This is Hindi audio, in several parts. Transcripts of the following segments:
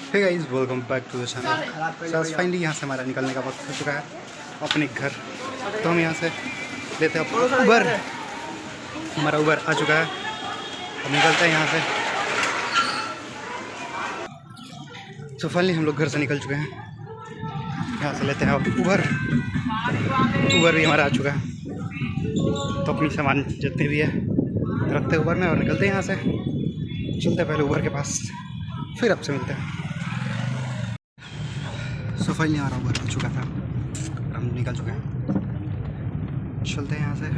Hey guys, welcome back to the channel. Finally यहाँ से हमारा निकलने का वक्त हो चुका है अपने घर। तो हम यहाँ से लेते हैं उबर। हमारा उबर आ चुका है, अब निकलते हैं यहाँ से। तो फाइनली हम लोग घर से निकल चुके हैं। यहाँ से लेते हैं अब उबर। उबर भी हमारा आ चुका है, तो अपनी सामान जितने भी है रखते हैं उबर में और निकलते हैं यहाँ से। चलते हैं पहले उबर के पास, फिर आपसे मिलते हैं। सो फाइनली हमारा उबर आ चुका था, हम निकल चुके हैं। चलते हैं यहाँ से,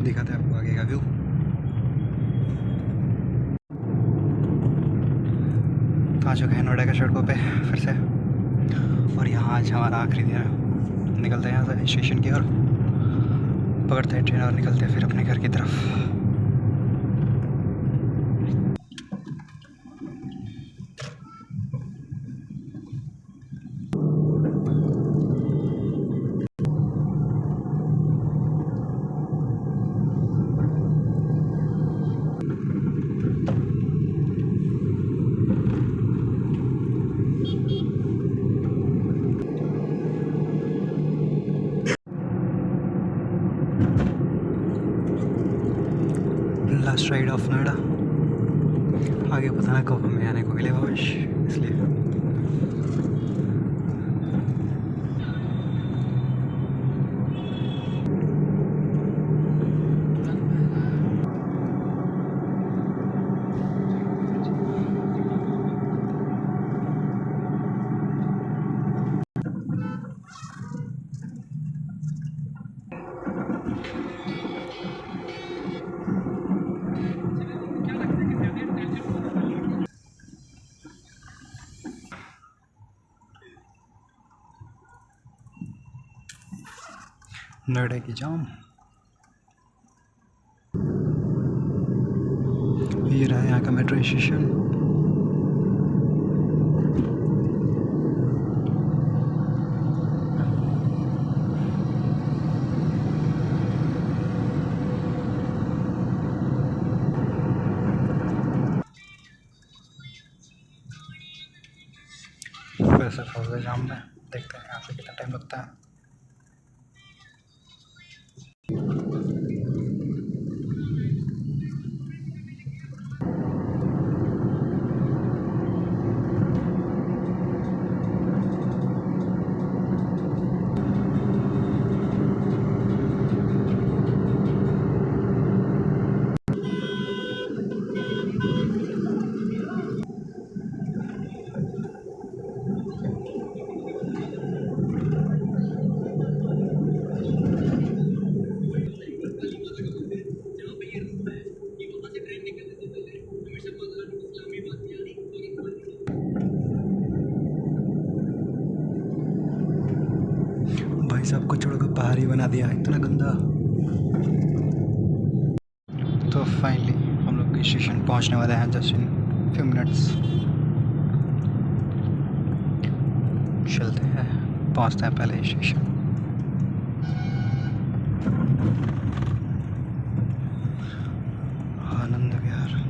दिखाते हैं आपको आगे का व्यू। तो आ चुके हैं नोएडा के सड़कों पे फिर से, और यहाँ आज हमारा आखिरी दिन है। निकलते हैं यहाँ से स्टेशन की ओर, पकड़ते हैं ट्रेन और निकलते हैं फिर अपने घर की तरफ। Last ride of Noida. आगे पता ना कब हमें आने को मिलेगा बस, इसलिए नोएडा की जाम। ये रहा यहाँ का मेट्रो स्टेशन। वैसे फंस गए जाम में, देखते हैं यहाँ से कितना टाइम लगता है। भाई साहब को छोड़कर पहाड़ी बना दिया, इतना गंदा। तो फाइनली हम लोग स्टेशन पहुंचने वाले हैं जस्ट इन फ्यू मिनट्स। चलते हैं, पहुंचते हैं पहले स्टेशन। आनंद विहार।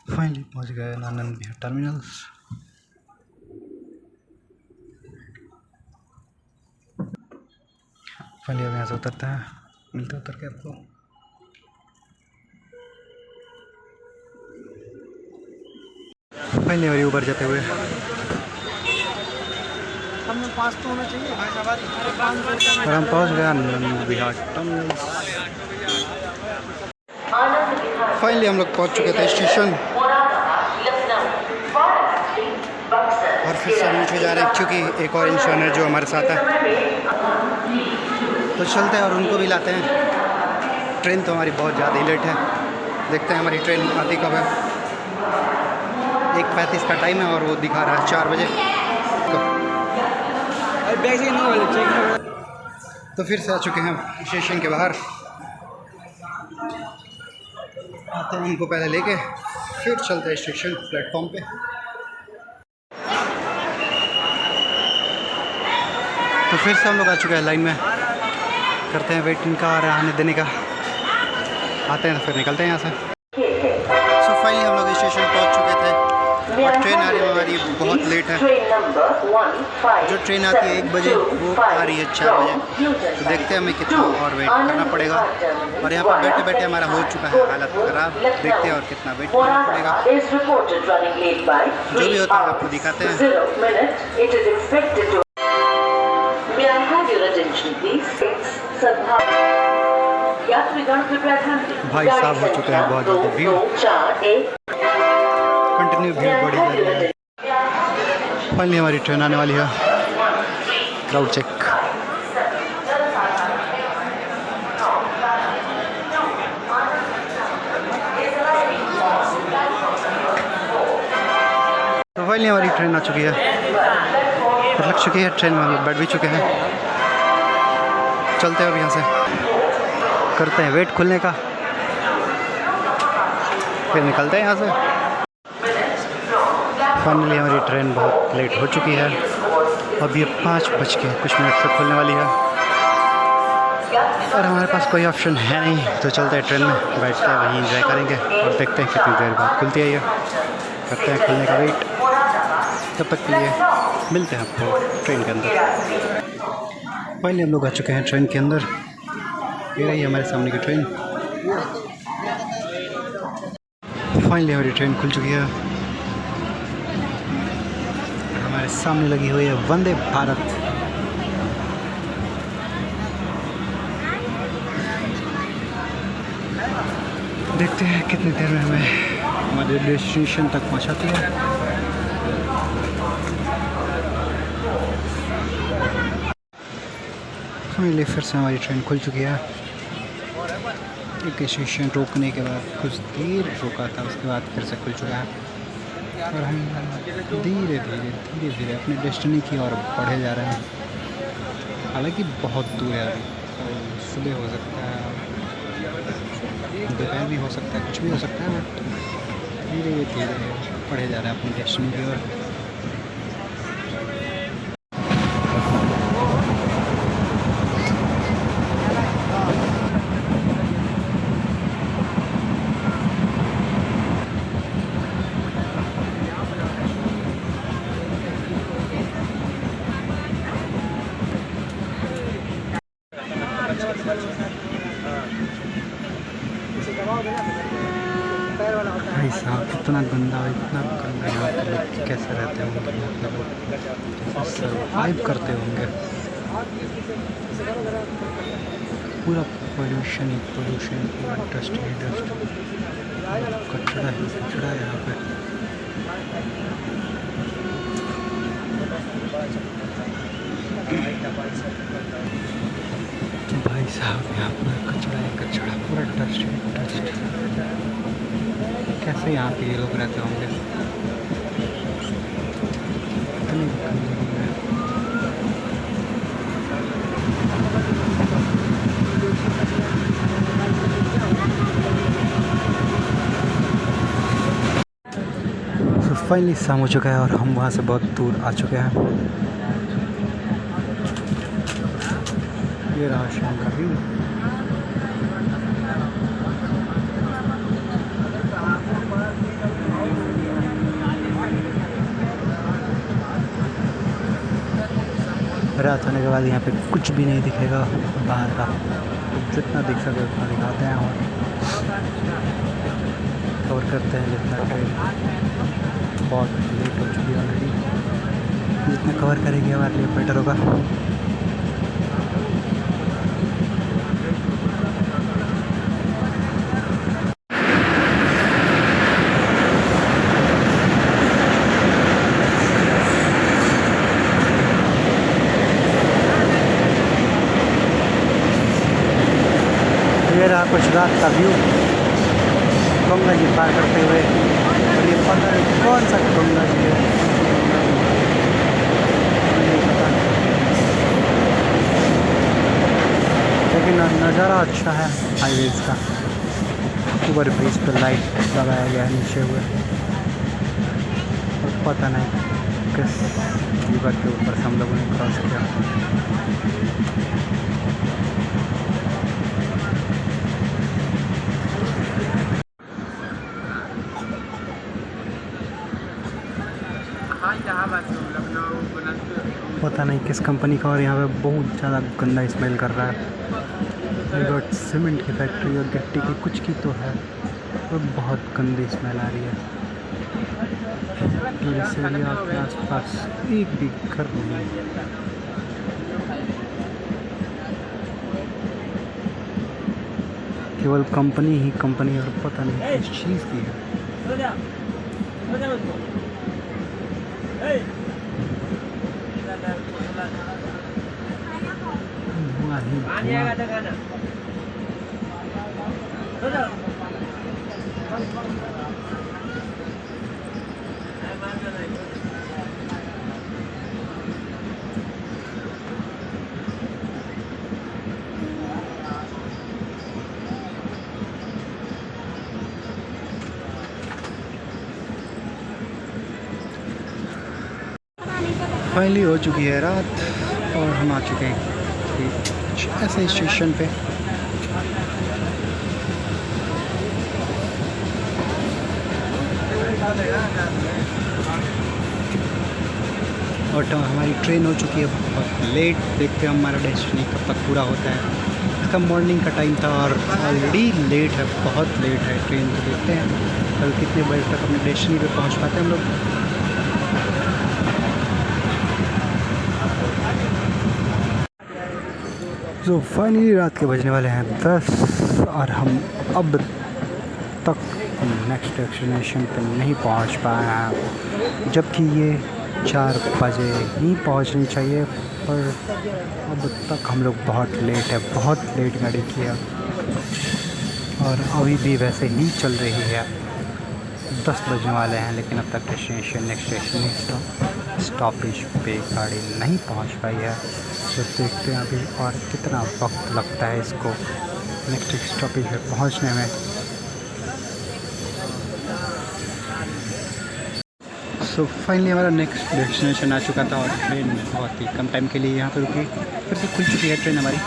फाइनली पहुंच गए आनंद विहार टर्मिनल्स। फाइनली अब यहाँ से उतरते हैं, मिलते उतर के आपको। फाइनली हमारी ऊपर जाते हुए हमें पास तो होना चाहिए। और हम पहुंच गए आनंद विहार टर्मिनल्स। फाइनली हम लोग पहुंच चुके थे स्टेशन, और फिर से हम नीचे जा रहे हैं क्योंकि एक और इंसान है जो हमारे साथ है। तो चलते हैं और उनको भी लाते हैं। ट्रेन तो हमारी बहुत ज़्यादा ही लेट है। देखते हैं हमारी ट्रेन आती कब है। 1:35 का टाइम है और वो दिखा रहा है 4 बजे। तो फिर से आ चुके हैं स्टेशन के बाहर। आते हैं उनको पहले लेके, फिर चलते हैं स्टेशन प्लेटफॉर्म पे। तो फिर से हम लोग आ चुके हैं लाइन में, करते हैं वेट इनका और आने देने का। आते हैं तो फिर निकलते हैं यहाँ से। सो फाइनली हम लोग स्टेशन पहुँच चुके थे और ट्रेन आ रही है हमारी बहुत लेट है। जो ट्रेन आती है 1 बजे, वो आ रही है 4 बजे। तो देखते हैं हमें कितना और वेट करना पड़ेगा। और यहाँ पर बैठे बैठे हमारा हो चुका है हालत ख़राब। देखते हैं और कितना वेट करना पड़ेगा। जो भी होता है आपको दिखाते हैं। भाई साहब हो चुके हैं बहुत ज़्यादा भीड़, कंटिन्यू भीड़ बढ़ी जा रही है। फाइनली हमारी ट्रेन आने वाली है। Crowd check. तो फाइनली हमारी ट्रेन आ चुकी है और लग चुकी है। ट्रेन में हम लोग बैठ भी चुके हैं। चलते हैं अब यहाँ से, करते हैं वेट खुलने का, फिर निकलते हैं यहाँ से। फाइनली हमारी ट्रेन बहुत लेट हो चुकी है। अब ये 5 बज के कुछ मिनट से खुलने वाली है और हमारे पास कोई ऑप्शन है नहीं। तो चलते हैं ट्रेन में, बैठते हैं वहीं एंजॉय करेंगे और देखते हैं कितनी देर बाद खुलती है ये। करते हैं खुलने का वेट। तब तक के लिए मिलते हैं आपको ट्रेन के अंदर। फाइनली हम लोग आ चुके हैं ट्रेन के अंदर। ये रही हमारे सामने की ट्रेन। फाइनली हमारी ट्रेन खुल चुकी है। हमारे सामने लगी हुई है वंदे भारत। देखते हैं कितनी देर में हमें हमारे डेस्टिनेशन तक पहुंचाती है। फाइनली फिर से हमारी ट्रेन खुल चुकी है। एक स्टेशन रोकने के बाद कुछ देर रुका था, उसके बाद फिर से खुल चुका है और हम धीरे धीरे अपने डेस्टिनी की ओर बढ़े जा रहे हैं। हालांकि बहुत दूर है अभी, तो सुबह हो सकता है, दोपहर भी हो सकता है, कुछ भी हो सकता है, बट धीरे धीरे बढ़े जा रहे हैं अपनी डेस्टिनी की ओर। भाई साहब इतना गंदा यहाँ पे लोग कैसे रहते होंगे, मतलब सर्वाइव करते होंगे। पूरा पोल्यूशन ही पोल्यूशन, पूरा डस्ट ही डस्ट, कचरा ही कचरा है यहाँ पे। भाई साहब यहाँ पूरा कचरा ही कचरा, पूरा डस्ट ही डस्ट। कैसे यहाँ पे ये लोग रहते होंगे, इतनी गंदगी है। तो फाइनली शाम हो चुका है और हम वहाँ से बहुत दूर आ चुके हैं। ये रहा शाम का व्यू। रात होने के बाद यहाँ पे कुछ भी नहीं दिखेगा बाहर का, जितना दिख सके उतना दिखाते हैं और कवर करते हैं जितना ट्रेन। बहुत लेट हो चुकी है ऑलरेडी, जितना कवर करेंगे हमारे लिए बेटर होगा। ये रहा कुछ रात का व्यू गंगा जी पार करते हुए। और ये पता नहीं कौन सा गंगा जी है, नहीं पता, लेकिन नज़ारा अच्छा है हाईवेज का। ओवर ब्रिज पर लाइट लगाया गया है नीचे हुए, और पता नहीं किस रिवर के ऊपर से हम लोगों ने क्रॉस किया। पता नहीं किस कंपनी का, और यहाँ पे बहुत ज़्यादा गंदा स्मेल कर रहा है। सीमेंट की फैक्ट्री और गिट्टी की कुछ की तो है, और बहुत गंदी स्मेल आ रही है। इस एरिया के आसपास एक भी घर नहीं है। केवल कंपनी ही कंपनी, और पता नहीं किस चीज़ की है। फाइनली हो चुकी है रात, और हम आ चुके हैं ऐसे स्टेशन पे। और हमारी ट्रेन हो चुकी है बहुत लेट। देखते हैं हमारा डेस्टिनी कब तक पूरा होता है। इसका मॉर्निंग का टाइम था और ऑलरेडी लेट है, बहुत लेट है ट्रेन। तो देखते हैं कल कितने बजे तक अपने डेस्टिनी पे पहुंच पाते हैं हम लोग। तो फाइनली रात के बजने वाले हैं 10, और हम अब तक नेक्स्ट डेस्टिनेशन पे नहीं पहुंच पाए हैं, जबकि ये 4 बजे ही पहुंचनी चाहिए। पर अब तक हम लोग बहुत लेट है, बहुत लेट गाड़ी किया, और अभी भी वैसे ही चल रही है। 10 बजने वाले हैं, लेकिन अब तक डेस्टिनेशन नेक्स्ट डेस्टिनेशन स्टॉपेज पे गाड़ी नहीं पहुंच पाई है। तो देखते हैं अभी और कितना वक्त लगता है इसको नेक्स्ट स्टॉपेज पे पहुंचने में। सो फाइनली हमारा नेक्स्ट डेस्टिनेशन आ चुका था, और ट्रेन बहुत ही कम टाइम के लिए यहाँ पर रुकी। फिर से खुल चुकी है ट्रेन हमारी।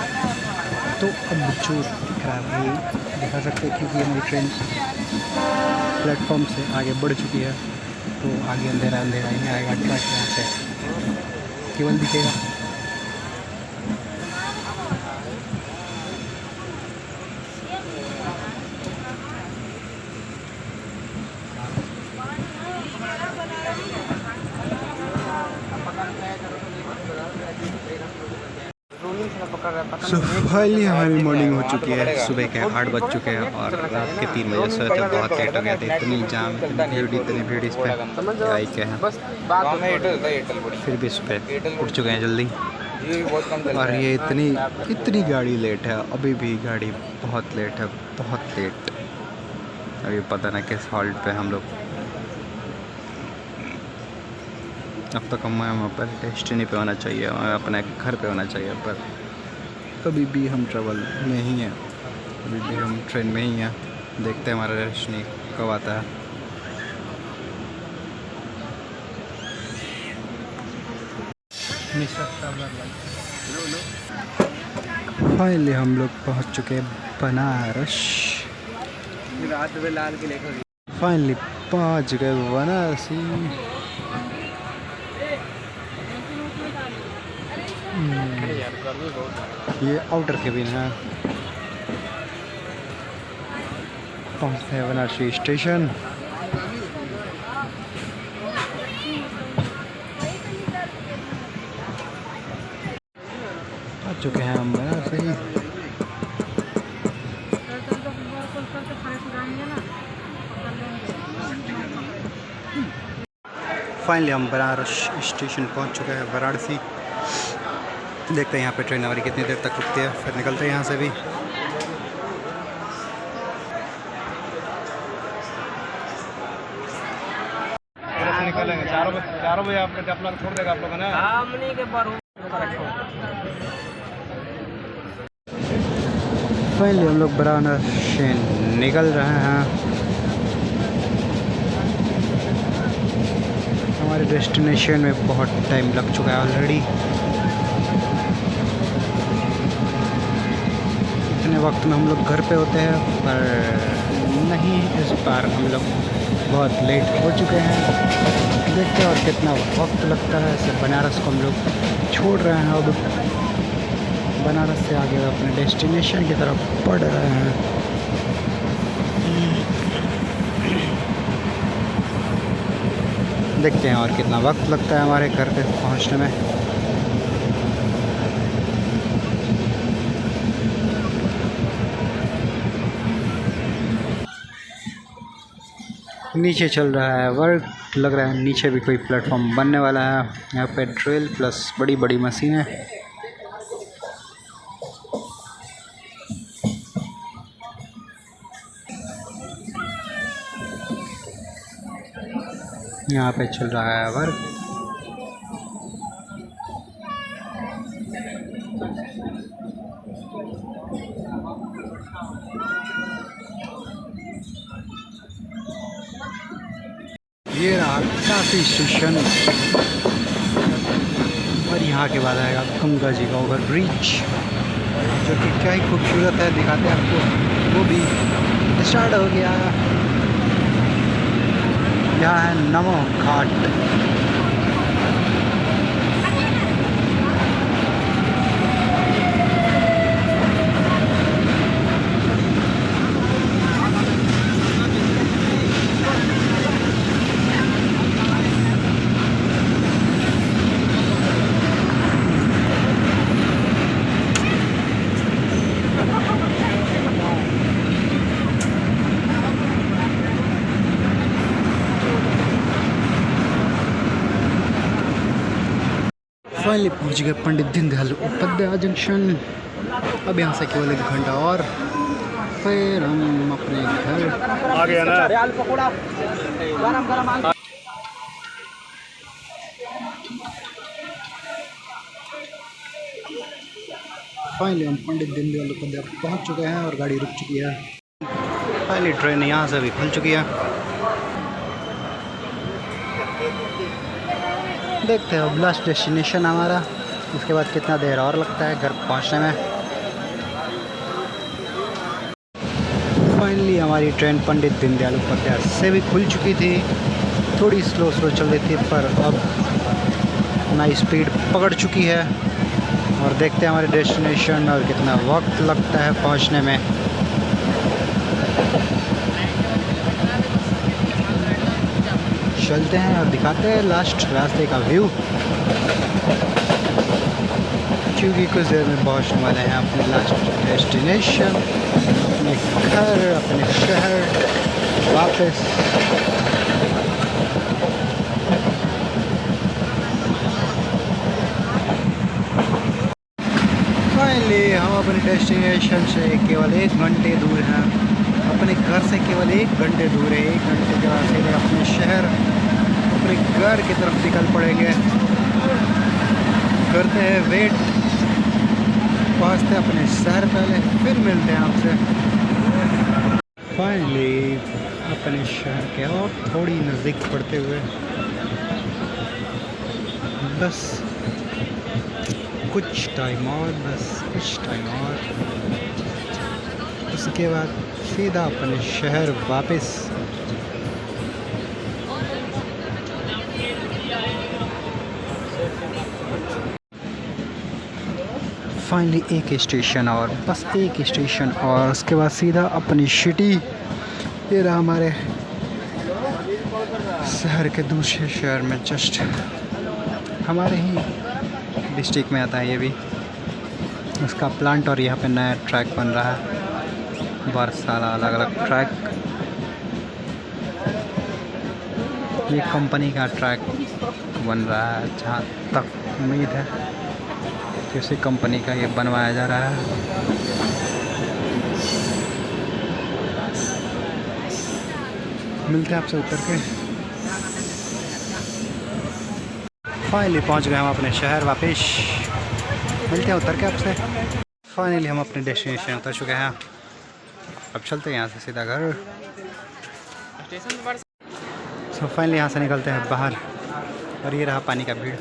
तो अब जो दिख रहा है ये दिखा सकते हैं, क्योंकि हमारी ट्रेन प्लेटफॉर्म से आगे बढ़ चुकी है। तो आगे अंधेरा अंधेरा ही आएगा, ट्रैक यहाँ से केवल दिखेगा। सो फाइनली हमारी मॉर्निंग हो चुकी है। सुबह के 8 बज चुके हैं, और रात के 3 बजे सोए थे। बहुत लेट हो गया था, इतनी जाम, इतनी भीड़ इस पर आई क्या है। फिर भी सुबह उठ चुके हैं जल्दी, और ये इतनी गाड़ी लेट है। अभी भी गाड़ी बहुत लेट है, बहुत लेट। अभी पता ना किस हॉल्ट पे हम लोग। अब तक हमें अपने डेस्टिनी पे होना चाहिए, अपने घर पे होना चाहिए, पर अभी भी हम ट्रैवल में ही हैं, अभी भी हम ट्रेन में ही हैं। देखते हैं हमारा डेस्टिनी कब आता है। फाइनली हम लोग पहुंच चुके हैं बनारस। फाइनली पहुंच गए बनारसी। ये आउटर केबिन है। पहुंचते हैं बनारसी स्टेशन। आ चुके हैं हम बनारसी। फाइनली हम बनारस स्टेशन पहुंच चुके हैं, वाराणसी। देखते हैं यहाँ पे ट्रेन हमारी कितनी देर तक रुकती है, फिर निकलते हैं यहाँ से भी। 11 बजे आप लोग छोड़ देगा आप लोग ना हमनी के पर फाइनली हम लोग बनारस से निकल रहे हैं। हमारे डेस्टिनेशन में बहुत टाइम लग चुका है ऑलरेडी। इतने वक्त में हम लोग घर पे होते हैं, पर नहीं, इस बार हम लोग बहुत लेट हो चुके हैं। देखते हैं और कितना वक्त लगता है। ऐसे बनारस को हम लोग छोड़ रहे हैं। अब बनारस से आगे अपने डेस्टिनेशन की तरफ बढ़ रहे हैं। देखते हैं और कितना वक्त लगता है हमारे घर पे पहुंचने में। नीचे चल रहा है वर्क, लग रहा है नीचे भी कोई प्लेटफॉर्म बनने वाला है। यहाँ पे ड्रिल प्लस बड़ी बड़ी मशीनें। यहाँ पे चल रहा है वर्क। ये रहा काफ़ी स्टेशन और यहाँ के बाद आएगा गंगा जी का ओवर ब्रिज, जो कि क्या ही खूबसूरत है। दिखाते हैं आपको। वो भी स्टार्ट हो गया। यहाँ है नमो घाट। फाइनली पहुँच गए पंडित दीनदयाल उपाध्याय जंक्शन। अब यहाँ से केवल 1 घंटा और फिर हम अपने घर आ गया ना। फाइनली हम पंडित दीनदयाल उपाध्याय पहुँच चुके हैं और गाड़ी रुक चुकी है। फाइनली ट्रेन यहाँ से भी खुल चुकी है। देखते हैं अब लास्ट डेस्टिनेशन हमारा, उसके बाद कितना देर और लगता है घर पहुंचने में। फाइनली हमारी ट्रेन पंडित दीनदयाल उपाध्याय से भी खुल चुकी थी। थोड़ी स्लो चल रही थी, पर अब अपना स्पीड पकड़ चुकी है। और देखते हैं हमारे डेस्टिनेशन और कितना वक्त लगता है पहुंचने में। चलते हैं और दिखाते हैं लास्ट रास्ते का व्यू, क्योंकि कुछ देर में पहुंचने वाले हैं अपने लास्ट डेस्टिनेशन, अपने घर, अपने शहर वापस। फाइनली हम अपने डेस्टिनेशन से केवल 1 घंटे दूर हैं। अपने घर से केवल 1 घंटे दूर है। 1 घंटे के बाद सीधे अपने शहर, अपने घर की तरफ निकल पड़ेंगे। करते हैं वेट, पहुँचते हैं अपने शहर पहले, फिर मिलते हैं आपसे। फाइनली अपने शहर के और थोड़ी नज़दीक पड़ते हुए, बस कुछ टाइम और, उसके बाद सीधा अपने शहर वापस। फाइनली एक स्टेशन और, बस एक स्टेशन और, उसके बाद सीधा अपनी सिटी। ये रहा हमारे शहर के दूसरे शहर में, जस्ट हमारे ही डिस्ट्रिक्ट में आता है ये भी। उसका प्लांट और यहाँ पे नया ट्रैक बन रहा है। बरसाला अलग अलग ट्रैक, ये कंपनी का ट्रैक बन रहा है। जहाँ तक उम्मीद है किसी कंपनी का ये बनवाया जा रहा है। मिलते हैं आपसे उतर के। फाइनली पहुंच गए हम अपने शहर वापस। मिलते हैं उतर के आपसे। फाइनली हम अपने डेस्टिनेशन उतर चुके हैं। अब चलते हैं यहाँ से सीधा घर। सो फाइनली यहाँ से निकलते हैं बाहर और ये रहा पानी का भीड़।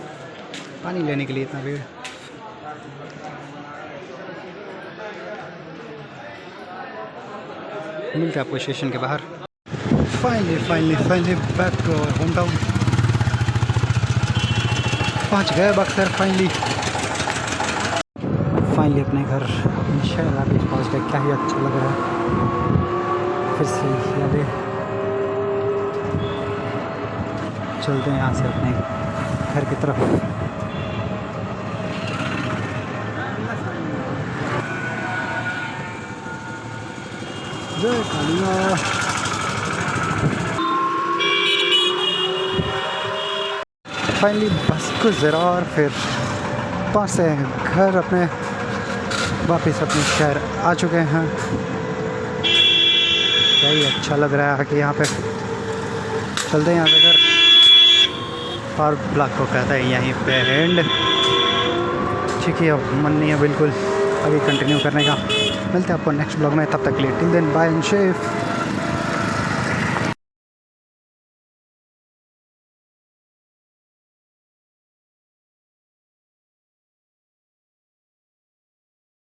पानी लेने के लिए इतना भीड़। मिलते हैं आपको स्टेशन के बाहर। Finally back to our home town. पहुँच गए बक्सर फाइनली अपने घर शहर वापस पहुँच गए। क्या ही अच्छा लग रहा है। फिर से यादें। चलते हैं यहाँ से अपने घर की तरफ। जय कालिया। फाइनली बस गुजरा और फिर पहुँचे घर अपने। वापस अपने शहर आ चुके हैं। क्या ही अच्छा लग रहा है कि यहाँ पे। चलते हैं यहाँ से घर और ब्लॉग को कहता है यहीं पे एंड। ठीक है, अब मन नहीं है बिल्कुल आगे कंटिन्यू करने का। मिलते हैं आपको नेक्स्ट ब्लॉग में। तब तक के लिए till then bye and safe.